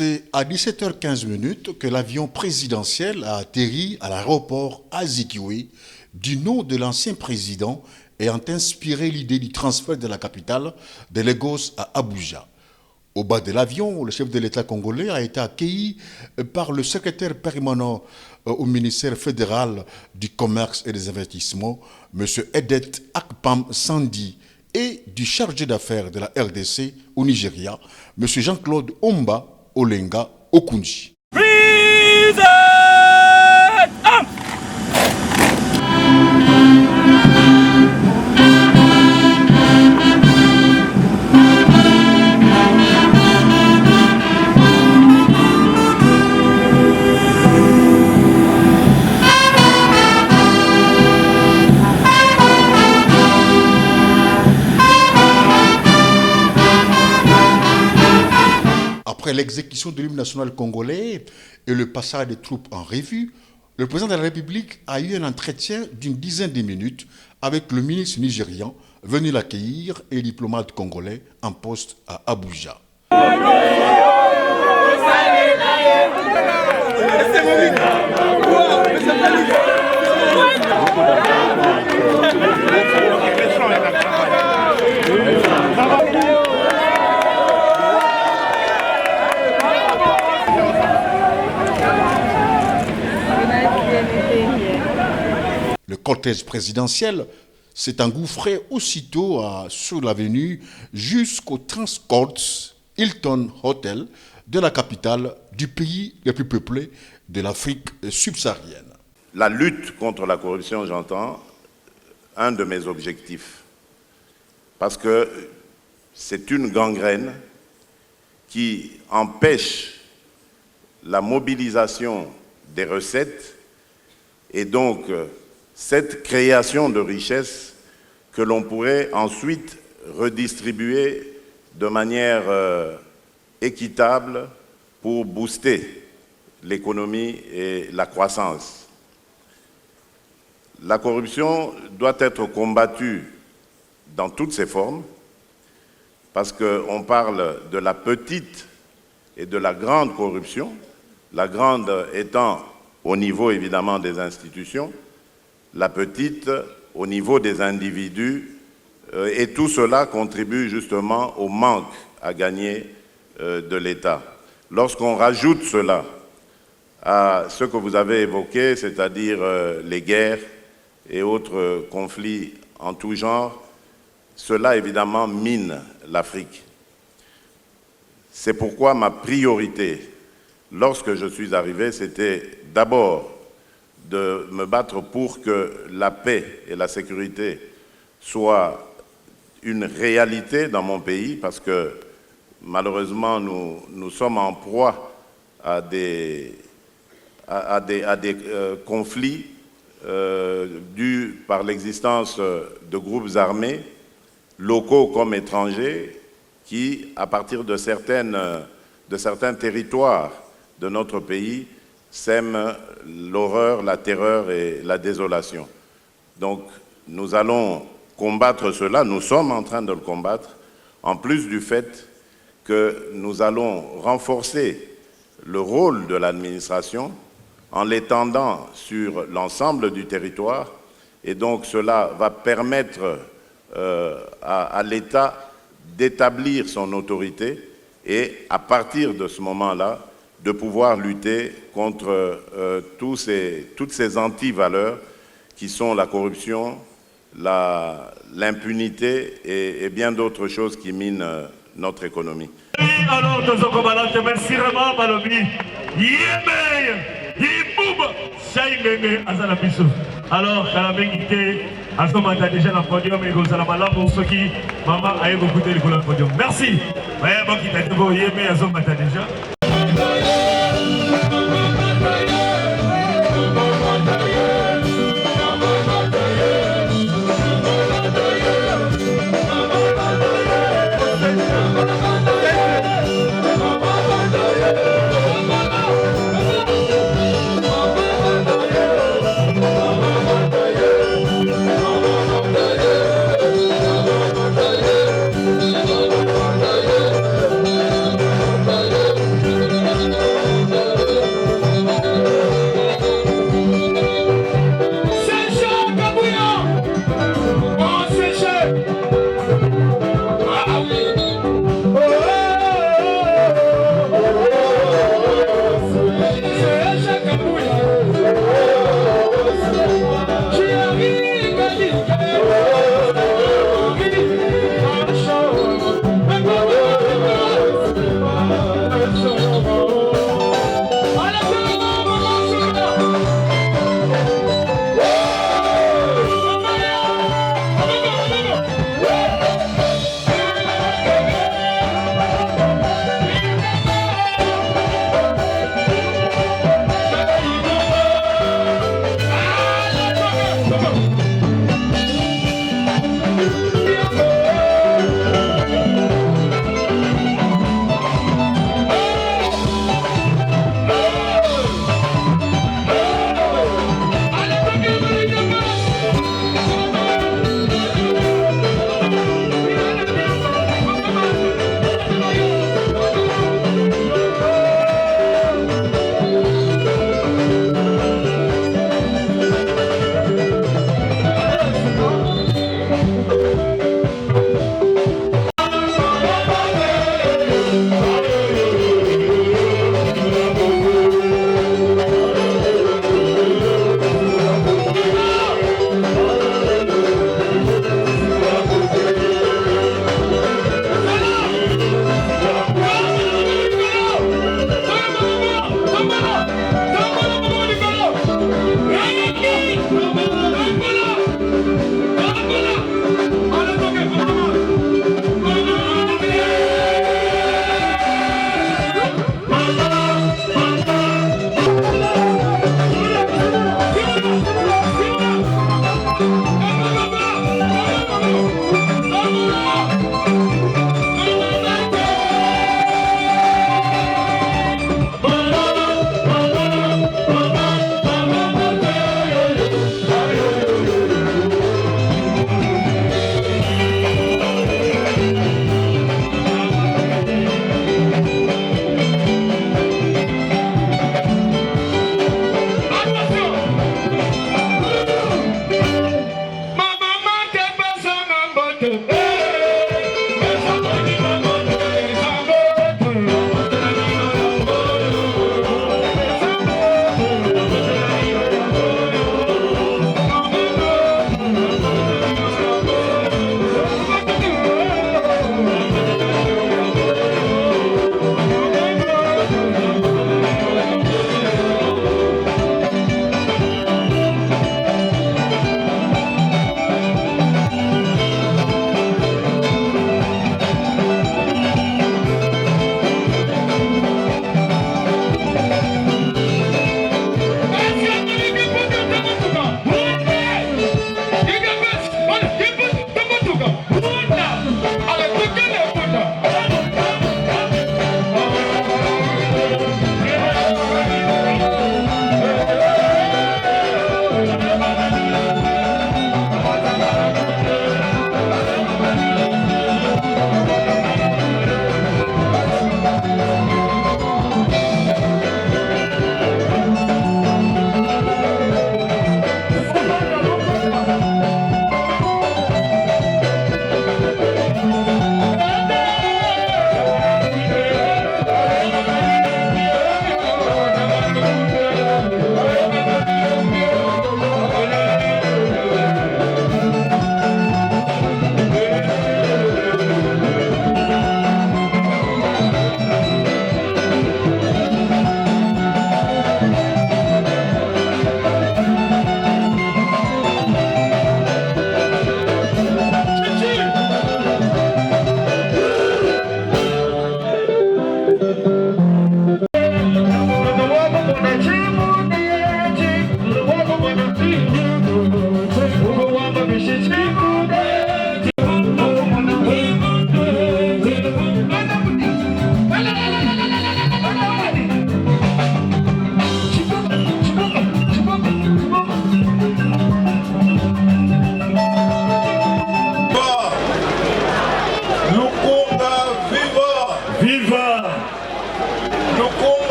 C'est à 17h15 que l'avion présidentiel a atterri à l'aéroport Azikiwe du nom de l'ancien président ayant inspiré l'idée du transfert de la capitale de Lagos à Abuja. Au bas de l'avion, le chef de l'État congolais a été accueilli par le secrétaire permanent au ministère fédéral du Commerce et des Investissements, M. Edet Akpam Sandi, et du chargé d'affaires de la RDC au Nigeria, M. Jean-Claude Omba Olenga Okunji. Après l'exécution de l'hymne national congolais et le passage des troupes en revue, le président de la République a eu un entretien d'une dizaine de minutes avec le ministre nigérian venu l'accueillir et le diplomate congolais en poste à Abuja. Le cortège présidentiel s'est engouffré aussitôt sur l'avenue jusqu'au Transcords Hilton Hotel de la capitale du pays le plus peuplé de l'Afrique subsaharienne. La lutte contre la corruption, j'entends, un de mes objectifs. Parce que c'est une gangrène qui empêche la mobilisation des recettes et donc cette création de richesses que l'on pourrait ensuite redistribuer de manière équitable pour booster l'économie et la croissance. La corruption doit être combattue dans toutes ses formes parce qu'on parle de la petite et de la grande corruption, la grande étant au niveau évidemment des institutions, la petite au niveau des individus, et tout cela contribue justement au manque à gagner de l'État. Lorsqu'on rajoute cela à ce que vous avez évoqué, c'est-à-dire les guerres et autres conflits en tout genre, cela évidemment mine l'Afrique. C'est pourquoi ma priorité, lorsque je suis arrivé, c'était d'abord de me battre pour que la paix et la sécurité soient une réalité dans mon pays, parce que malheureusement nous sommes en proie à des conflits dus par l'existence de groupes armés, locaux comme étrangers, qui, à partir de certains territoires de notre pays, sèment l'horreur, la terreur et la désolation. Donc, nous allons combattre cela, nous sommes en train de le combattre, en plus du fait que nous allons renforcer le rôle de l'administration en l'étendant sur l'ensemble du territoire, et donc cela va permettre à l'État d'établir son autorité et à partir de ce moment-là, de pouvoir lutter contre toutes ces anti-valeurs qui sont la corruption, l'impunité et bien d'autres choses qui minent notre économie. Alors, merci vraiment, Balobi. Alors, Kalabengite, Azomata déjà dans le podium et Gozalabala pour ceux qui, maman, a écouté le podium. Merci. Bon, qui t'a dit, mais Azomata déjà.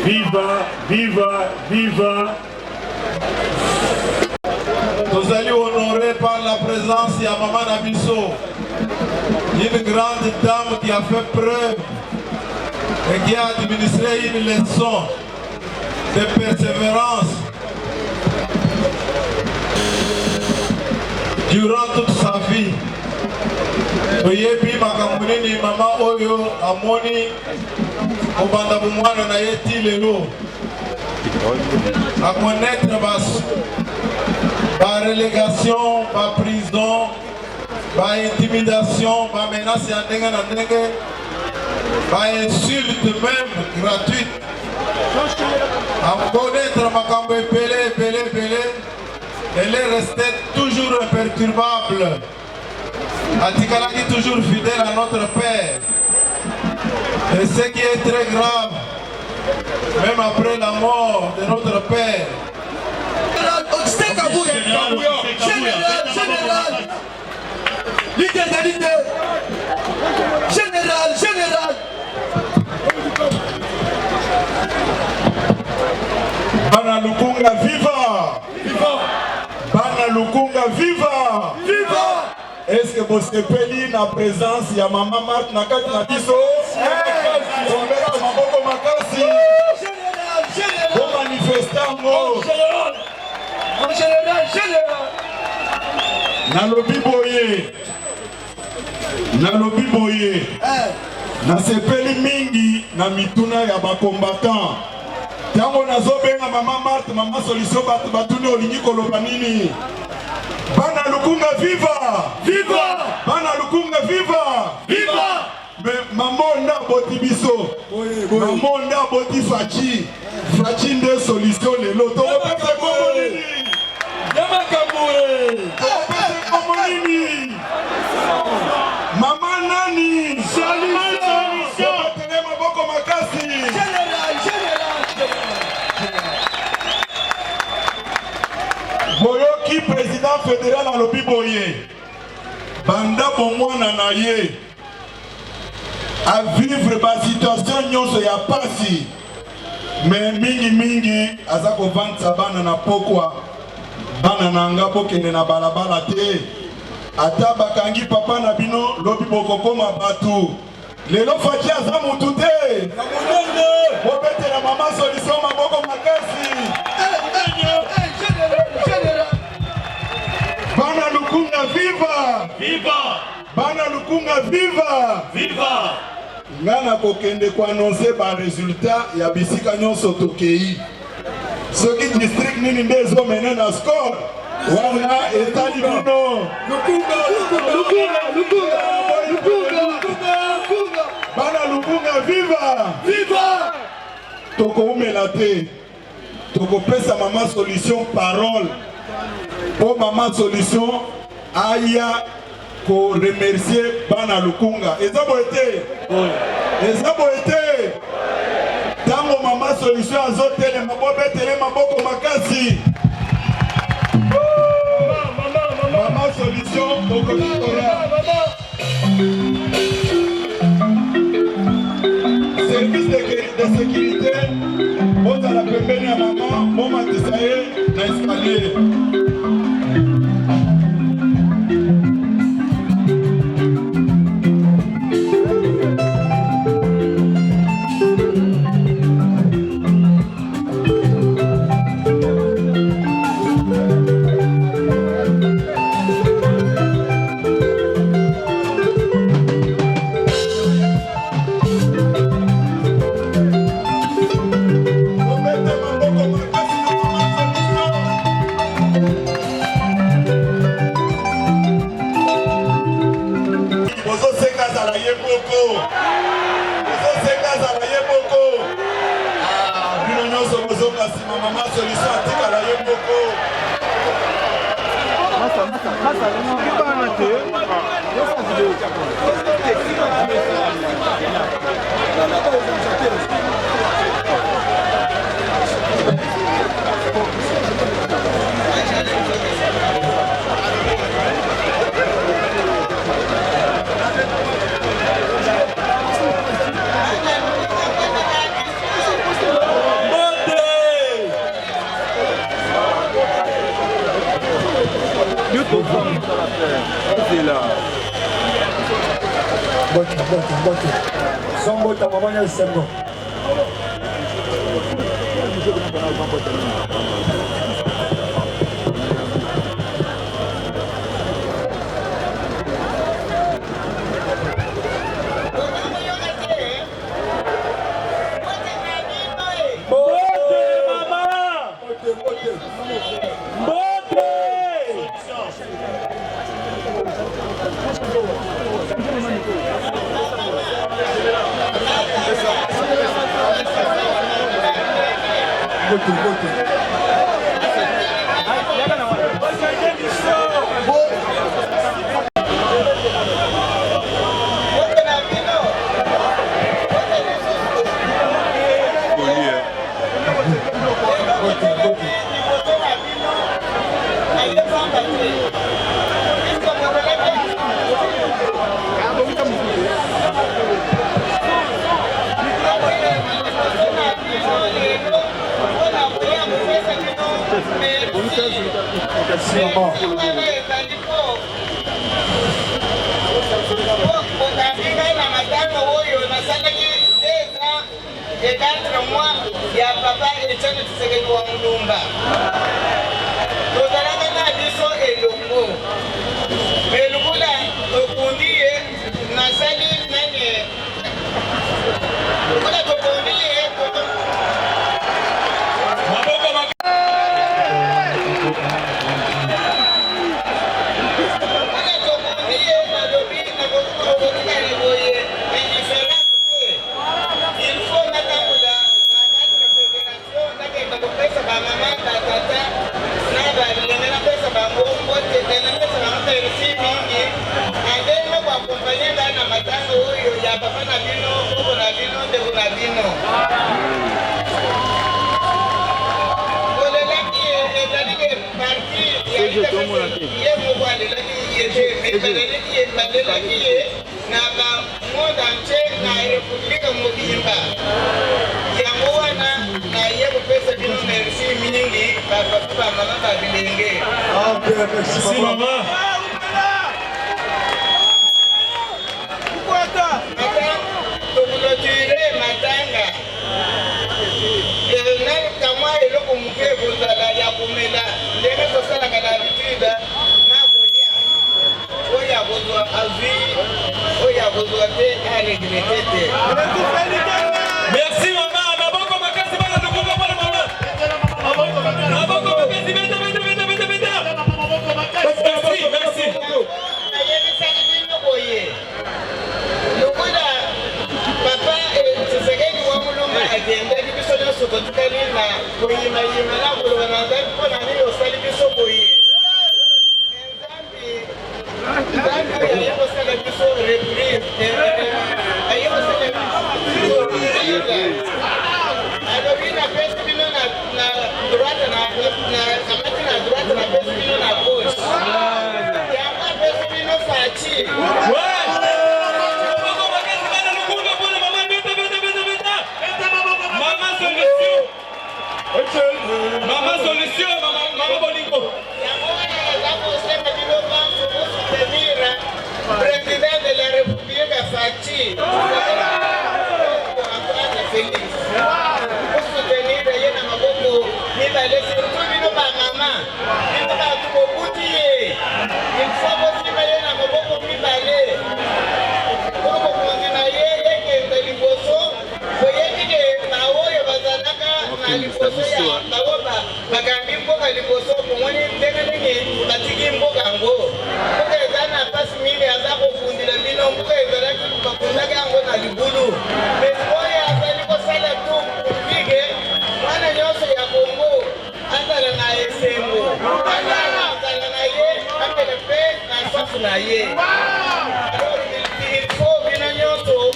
Viva, viva, viva. Nous allons honorer par la présence de Maman Nabiso, une grande dame qui a fait preuve et qui a administré une leçon de persévérance durant toute sa vie. Oyebi makamuni ni mama oyo amoni obanda bumwana na yeti lelo à connaître par relégation, par prison, par intimidation, par menace à ndenge na ndenge, par insulte même gratuite. À connaître makambo epele, elle est restée toujours imperturbable. Atikalaki toujours fidèle à notre Père. Et ce qui est très grave, même après la mort de notre Père. Général. Bana Lukunga viva! Bana Lukunga viva! Est-ce que vous sepeli na présence ya Maman Marthe na kati na biso? Ombela maboko makasi. Général. Manifestango. Général. Nalobi boye. Na sepeli mingi na mituna ya bakombatant. Tango nazobenga Maman Marthe, Maman Solution batuni olingi koloba nini? Bana Lukunga viva! Bana Lukunga viva! Mais mamonda boti biso. Mamonda boti fachi nde solution lelo. Topesa komoni. Yama kamure. Topesa komoni. Mama nani? Solution. Tene maboko makasi. Général. Boyoki président fédéral à Lobiboye. Banda bomwana na ye. À vivre ba situation nyonso ya pasi. Mais mingi azako vanta bana na pokwa. Bana na nga pokende na balabala te. Ata bakangi papa na bino Lobiboko koma batu. Lelo fachi aza mutu te. Bobete na Maman Solution maboko makasi. Bana Lukunga viva! Bana Lukunga viva! Ngana kokende kwa annoncer ba résultat ya bisika nyonso tokei. Soki district nini ndezo mena na score. Wana etali bino. Lukunga! Bana Lukunga viva! Toko umela te. Toko pesa Maman Solution parole. Pour Maman Solution, aya ko remercier Bana Lukunga. Ezabo été. Tango Maman Solution azotele mabobe tele maboko makasi. Maman Solution service de sécurité. Bon à la pembeni à maman, bon matisaye na escalier. Maman Solution atikala ye moko. Zombota mamanya sembo. Merci maman. Merci maman. Maman solution, maman Bolingo. Président de la République a Fati. Pour soutenir Yéna Maboko, il va laisser tout le monde à maman. Il va tout boutier. Il faut aussi Yéna Maboko qui va aller. Pour continuer, il y a des liboso. Voyez que Maoyo Bazanaka, Liboso, Maoba, Bagambimbo, Liboso, Moni, Denani, Batigimbo Gango. Passe mille à la profonde de la ville en près de la ville pour qu'on a du boulot. Mais moi, il y a un salaire pour Ligue. Moi, il y a un Congo. Attends, on a essayé. Alors, il faut venir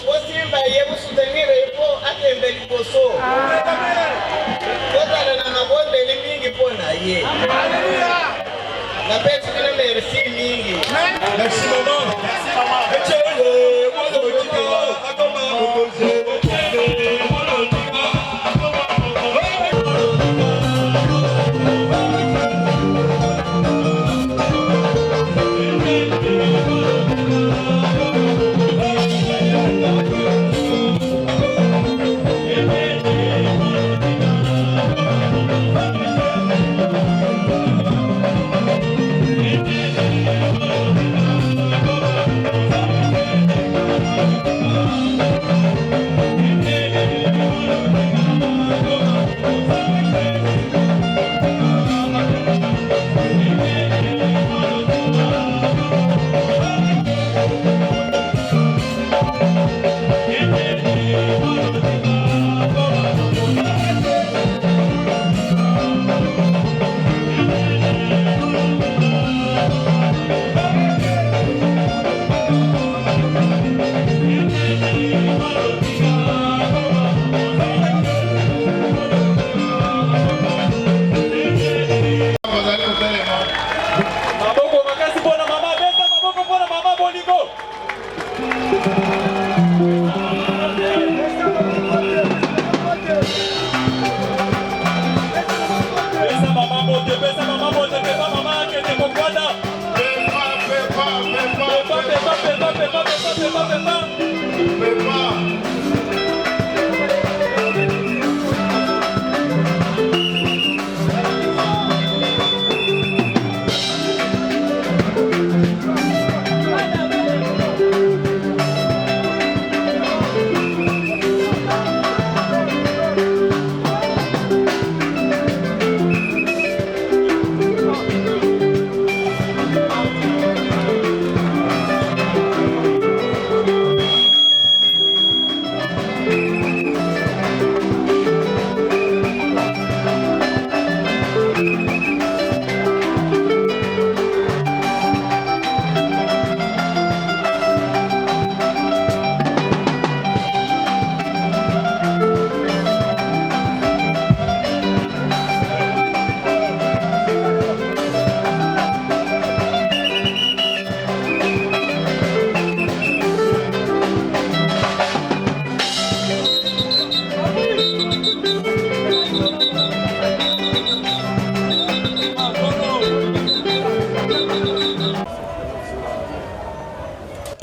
aussi vous soutenir et pour atteindre le poisson. Merci mingi. Merci maman.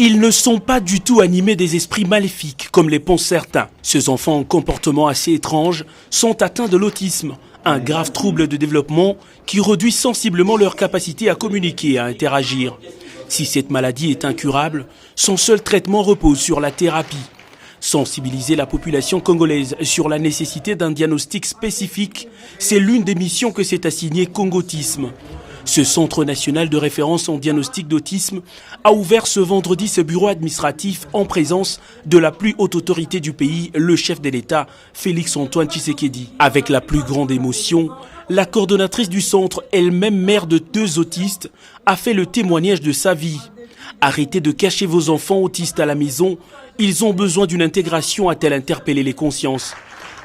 Ils ne sont pas du tout animés des esprits maléfiques, comme les pensent certains. Ces enfants en comportement assez étrange sont atteints de l'autisme, un grave trouble de développement qui réduit sensiblement leur capacité à communiquer et à interagir. Si cette maladie est incurable, son seul traitement repose sur la thérapie. Sensibiliser la population congolaise sur la nécessité d'un diagnostic spécifique, c'est l'une des missions que s'est assignée Congotisme. Ce centre national de référence en diagnostic d'autisme a ouvert ce vendredi ce bureau administratif en présence de la plus haute autorité du pays, le chef de l'État, Félix-Antoine Tshisekedi. Avec la plus grande émotion, la coordonnatrice du centre, elle-même mère de 2 autistes, a fait le témoignage de sa vie. Arrêtez de cacher vos enfants autistes à la maison, ils ont besoin d'une intégration, a-t-elle interpellé les consciences.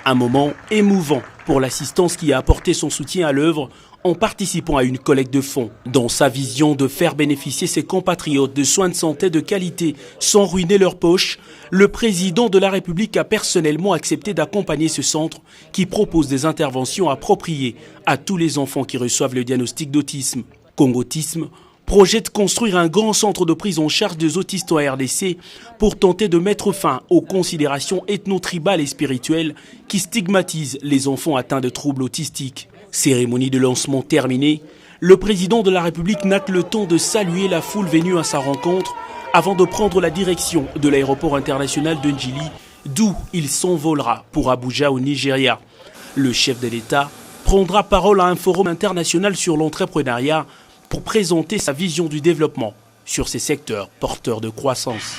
Un moment émouvant pour l'assistance qui a apporté son soutien à l'œuvre en participant à une collecte de fonds. Dans sa vision de faire bénéficier ses compatriotes de soins de santé de qualité sans ruiner leur poche, le président de la République a personnellement accepté d'accompagner ce centre qui propose des interventions appropriées à tous les enfants qui reçoivent le diagnostic d'autisme. Congotisme projette construire un grand centre de prise en charge des autistes en RDC pour tenter de mettre fin aux considérations ethno-tribales et spirituelles qui stigmatisent les enfants atteints de troubles autistiques. Cérémonie de lancement terminée, le président de la République n'a que le temps de saluer la foule venue à sa rencontre avant de prendre la direction de l'aéroport international de Njili, d'où il s'envolera pour Abuja au Nigeria. Le chef de l'État prendra parole à un forum international sur l'entrepreneuriat pour présenter sa vision du développement sur ces secteurs porteurs de croissance.